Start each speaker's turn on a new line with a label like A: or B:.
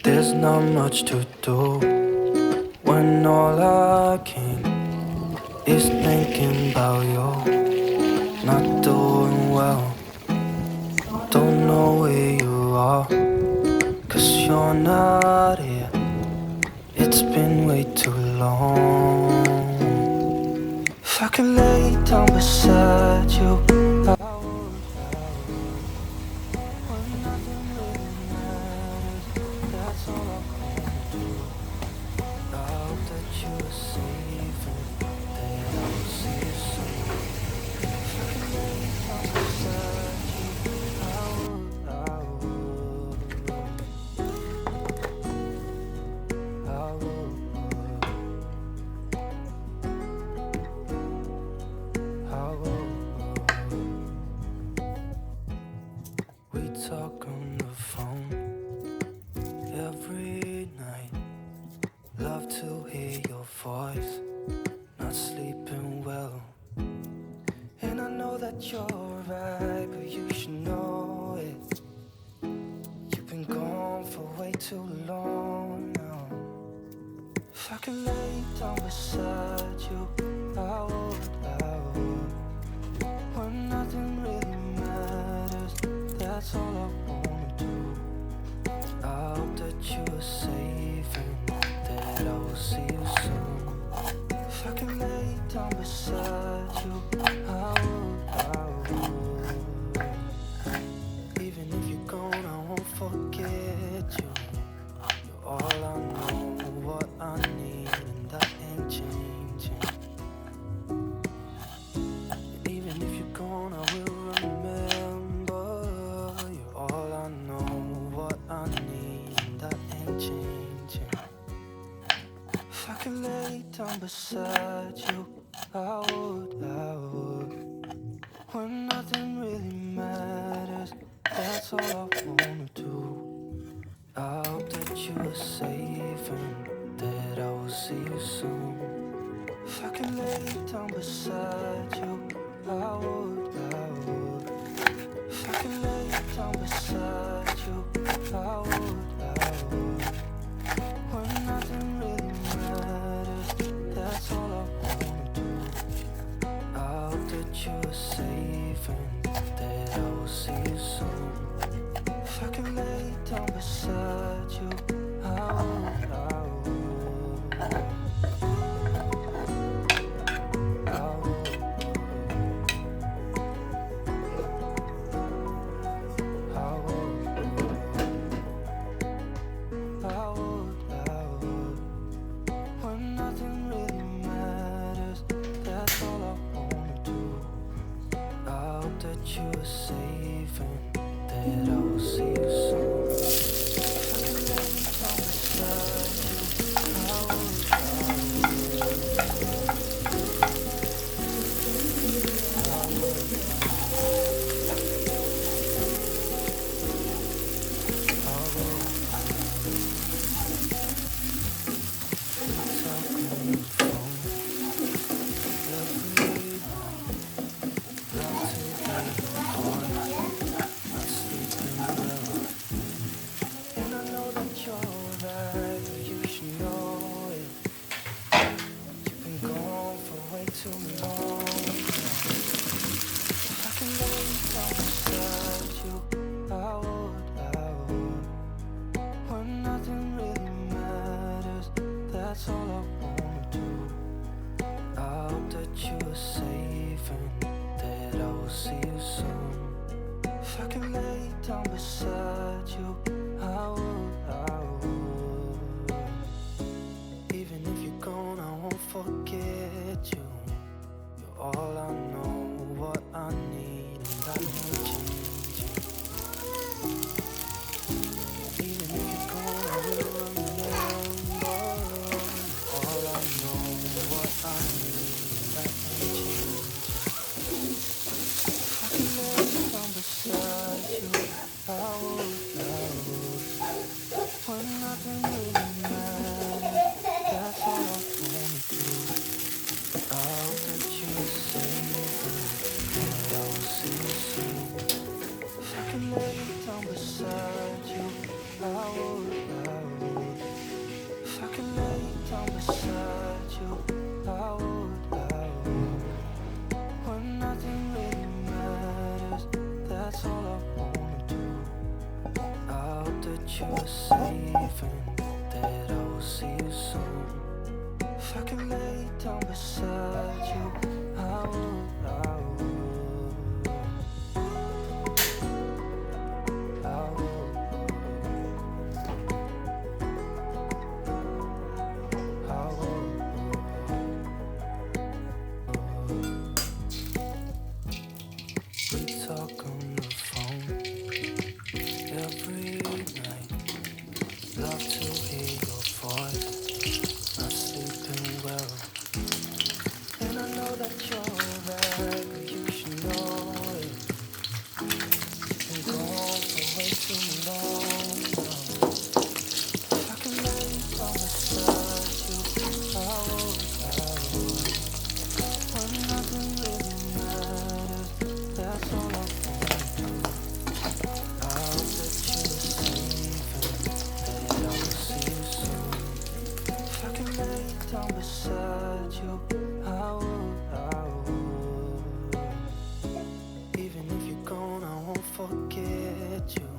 A: There's not much to do when all I can is thinking about you. Not doing well, don't know where you are, 'cause you're not here. It's been way too long. If I could lay down beside you, I would. When nothing really matters, that's all I wanna do. I hope that you are safe and that I will see you soon. If I could lay down beside you, I would, I would, I would, I would. We talk on the phone every night. Love to hear your voice. Not sleeping well, and I know that you're right, but you should know it. You've been gone for way too long now. If I could lay down beside you, I would, I would. When nothing really matters, that's all I wanna do. I hope that you are safe and that I will see you soon. If I can lay down beside you, I would, I would. Even if you're gone, I won't forget you. You're all I know, what I need, and that ain't changing. And even if you're gone, I will remember. You're all I know, what I need, and that ain't changing. If I could lay down beside you, I would, I would. When nothing really matters, that's all I wanna do. I hope that you are safe and that I will see you soon. If I could lay down beside you, I would, I would. If I could lay down beside you, I would, I would. When nothing really matters, that's all I wanna do. I hope that you are safe and that I will see you soon. If I could lay down beside you, I would, I would, I would, I would, I would. When nothing really matters, that's all I wanna do. I hope that you are safe and that I will see you soon. If I could lay down beside you, I would, I even if you're gone, I won't forget you. You're all I know, what I need, and that ain't changing. Even if you're gone, I will remember. All I know, what I need, and that ain't changing. If I could lay down beside you, I would. you were safe and that I will see you soon. If I can lay down beside you, I would, I would, I would, I would. We talk on the phone every night. Love to hear your voice. Not sleeping well, and I know that you're right, but you should know it. Been gone for way too long now. If I can lay down beside you, I would, I would. When nothing really matters, that's all I wanna do. I hope that you're safe and that I will see you soon. If I can lay down beside you, I would, I would. Even if you're gone, I won't forget you.